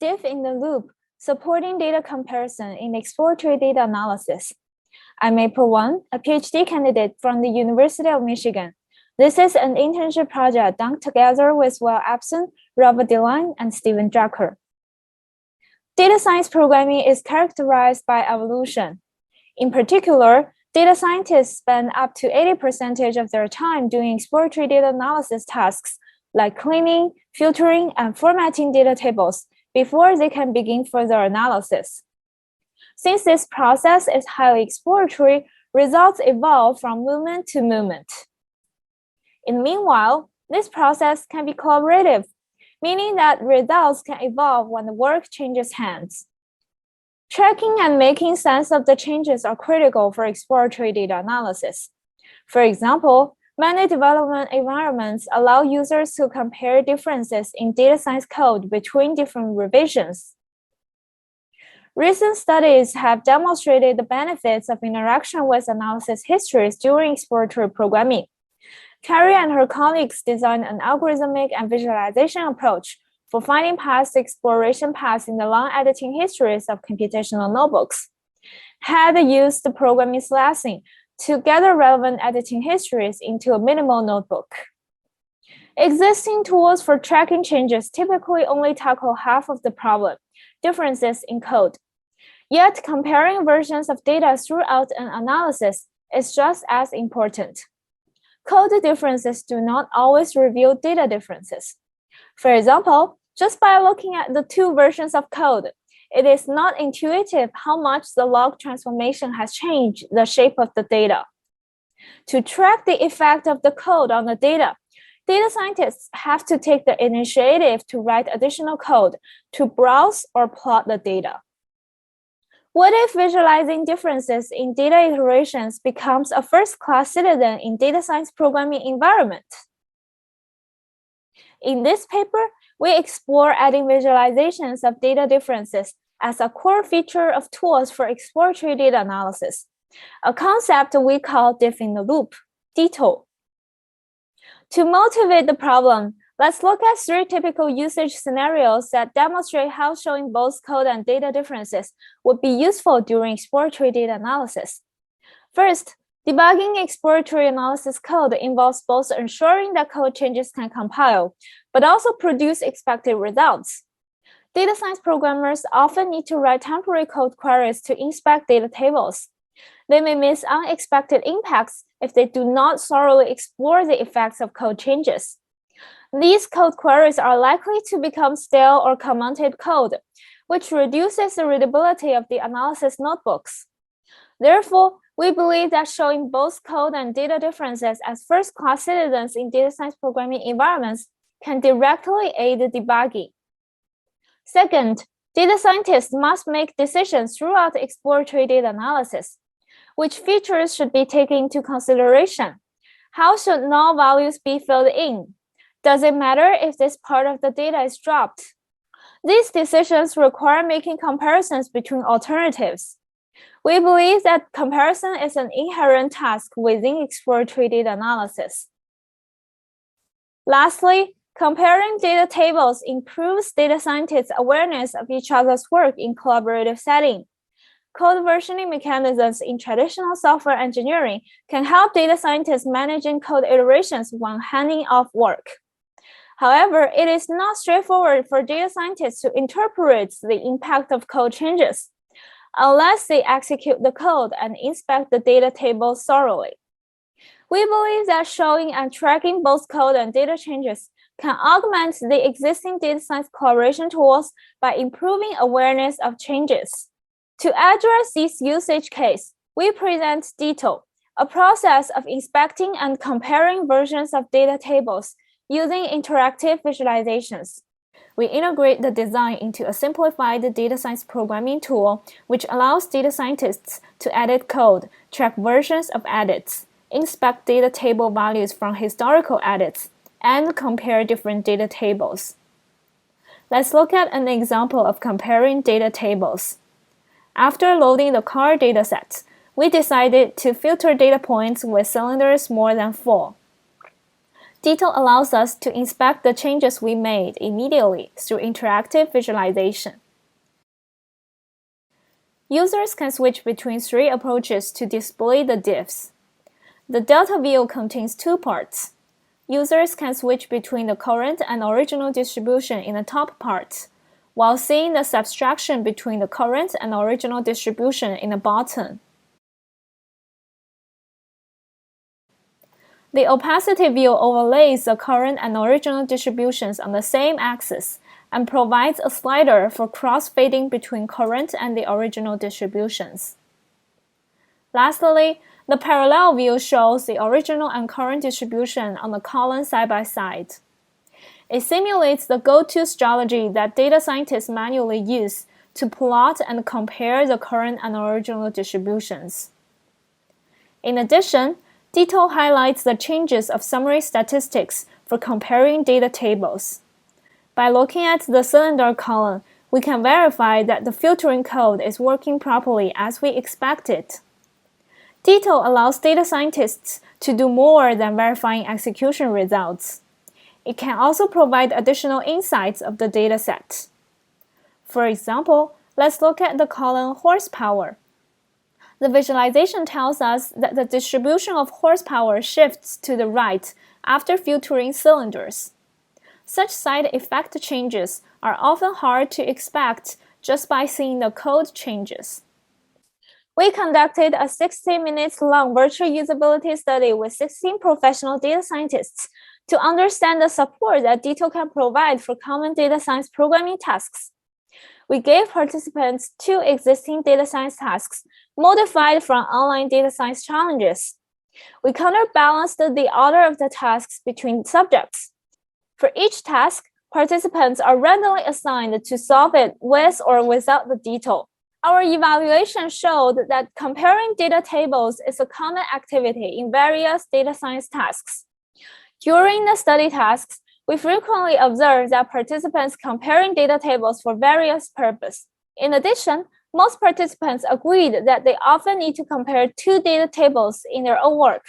Diff in the Loop, supporting data comparison in exploratory data analysis. I'm April Wang, a PhD candidate from the University of Michigan. This is an internship project done together with Epperson, DeLine, and Steven Drucker. Data science programming is characterized by evolution. In particular, data scientists spend up to 80% of their time doing exploratory data analysis tasks like cleaning, filtering, and formatting data tables before they can begin further analysis. Since this process is highly exploratory, results evolve from movement to movement. In the meanwhile, this process can be collaborative, meaning that results can evolve when the work changes hands. Tracking and making sense of the changes are critical for exploratory data analysis. For example, many development environments allow users to compare differences in data science code between different revisions. Recent studies have demonstrated the benefits of interaction with analysis histories during exploratory programming. Carrie and her colleagues designed an algorithmic and visualization approach for finding past exploration paths in the long editing histories of computational notebooks. Had used the programming slicing to gather relevant editing histories into a minimal notebook. Existing tools for tracking changes typically only tackle half of the problem, differences in code. Yet comparing versions of data throughout an analysis is just as important. Code differences do not always reveal data differences. For example, just by looking at the two versions of code, it is not intuitive how much the log transformation has changed the shape of the data. To track the effect of the code on the data scientists have to take the initiative to write additional code to browse or plot the data. What if visualizing differences in data iterations becomes a first-class citizen in data science programming environment? In this paper, we explore adding visualizations of data differences as a core feature of tools for exploratory data analysis, a concept we call Diff in the Loop, DITL. To motivate the problem, let's look at 3 typical usage scenarios that demonstrate how showing both code and data differences would be useful during exploratory data analysis. First, debugging exploratory analysis code involves both ensuring that code changes can compile, but also produce expected results. Data science programmers often need to write temporary code queries to inspect data tables. They may miss unexpected impacts if they do not thoroughly explore the effects of code changes. These code queries are likely to become stale or commented code, which reduces the readability of the analysis notebooks. Therefore, we believe that showing both code and data differences as first-class citizens in data science programming environments can directly aid debugging. Second, data scientists must make decisions throughout exploratory data analysis. Which features should be taken into consideration? How should null values be filled in? Does it matter if this part of the data is dropped? These decisions require making comparisons between alternatives. We believe that comparison is an inherent task within exploratory data analysis. Lastly, comparing data tables improves data scientists' awareness of each other's work in collaborative setting. Code versioning mechanisms in traditional software engineering can help data scientists managing code iterations when handing off work. However, it is not straightforward for data scientists to interpret the impact of code changes unless they execute the code and inspect the data table thoroughly. We believe that showing and tracking both code and data changes can augment the existing data science collaboration tools by improving awareness of changes. To address this usage case, we present DITL, a process of inspecting and comparing versions of data tables using interactive visualizations. We integrate the design into a simplified data science programming tool, which allows data scientists to edit code, track versions of edits, inspect data table values from historical edits, and compare different data tables. Let's look at an example of comparing data tables. After loading the car datasets, we decided to filter data points with cylinders more than 4. DITL allows us to inspect the changes we made immediately through interactive visualization. Users can switch between 3 approaches to display the diffs. The delta view contains 2 parts. Users can switch between the current and original distribution in the top part, while seeing the subtraction between the current and original distribution in the bottom. The opacity view overlays the current and original distributions on the same axis and provides a slider for cross-fading between current and the original distributions. Lastly, the parallel view shows the original and current distribution on the column side by side. It simulates the go-to strategy that data scientists manually use to plot and compare the current and original distributions. In addition, DITL highlights the changes of summary statistics for comparing data tables. By looking at the cylinder column, we can verify that the filtering code is working properly as we expected. DITL allows data scientists to do more than verifying execution results. It can also provide additional insights of the dataset. For example, let's look at the column horsepower. The visualization tells us that the distribution of horsepower shifts to the right after filtering cylinders. Such side effect changes are often hard to expect just by seeing the code changes. We conducted a 60 minutes long virtual usability study with 16 professional data scientists to understand the support that DITL can provide for common data science programming tasks. We gave participants 2 existing data science tasks modified from online data science challenges. We counterbalanced the order of the tasks between subjects. For each task, participants are randomly assigned to solve it with or without the DITL. Our evaluation showed that comparing data tables is a common activity in various data science tasks. During the study tasks, we frequently observed that participants comparing data tables for various purposes. In addition, most participants agreed that they often need to compare 2 data tables in their own work.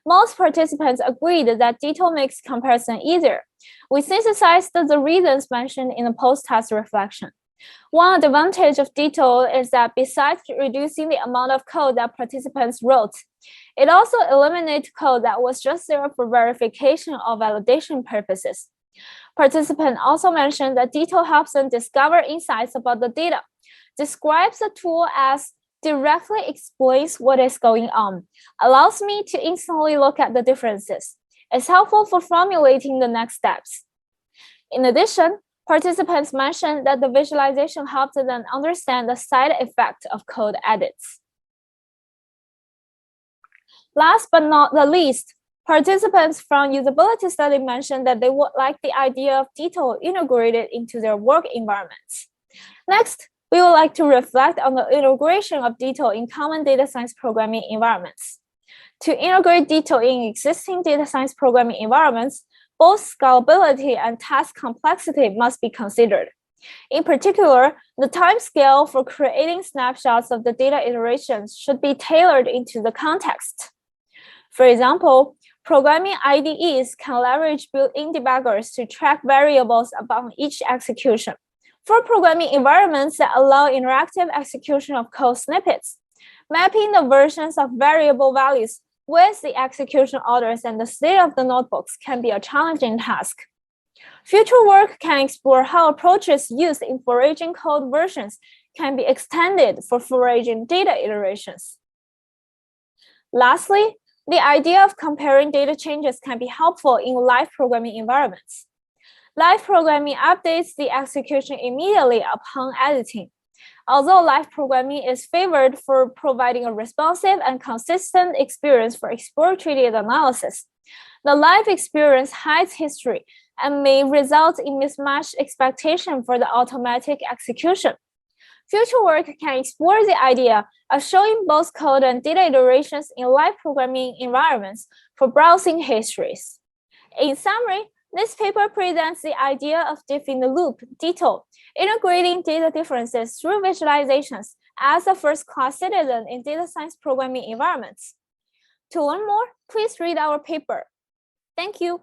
Most participants agreed that DITL makes comparison easier. We synthesized the reasons mentioned in the post-task reflection. One advantage of DITL is that besides reducing the amount of code that participants wrote, it also eliminates code that was just there for verification or validation purposes. Participants also mentioned that DITL helps them discover insights about the data, describes the tool as directly explains what is going on, allows me to instantly look at the differences, is helpful for formulating the next steps. In addition, participants mentioned that the visualization helped them understand the side effect of code edits. Last but not the least, participants from Usability Study mentioned that they would like the idea of DITL integrated into their work environments. Next, we would like to reflect on the integration of DITL in common data science programming environments. To integrate DITL in existing data science programming environments, both scalability and task complexity must be considered. In particular, the time scale for creating snapshots of the data iterations should be tailored into the context. For example, programming IDEs can leverage built-in debuggers to track variables about each execution. For programming environments that allow interactive execution of code snippets, mapping the versions of variable values with the execution orders and the state of the notebooks can be a challenging task. Future work can explore how approaches used in foraging code versions can be extended for foraging data iterations. Lastly, the idea of comparing data changes can be helpful in live programming environments. Live programming updates the execution immediately upon editing. Although live programming is favored for providing a responsive and consistent experience for exploratory data analysis, the live experience hides history and may result in mismatched expectation for the automatic execution. Future work can explore the idea of showing both code and data iterations in live programming environments for browsing histories. In summary, this paper presents the idea of Diff in the loop, DITL, integrating data differences through visualizations as a first-class citizen in data science programming environments. To learn more, please read our paper. Thank you.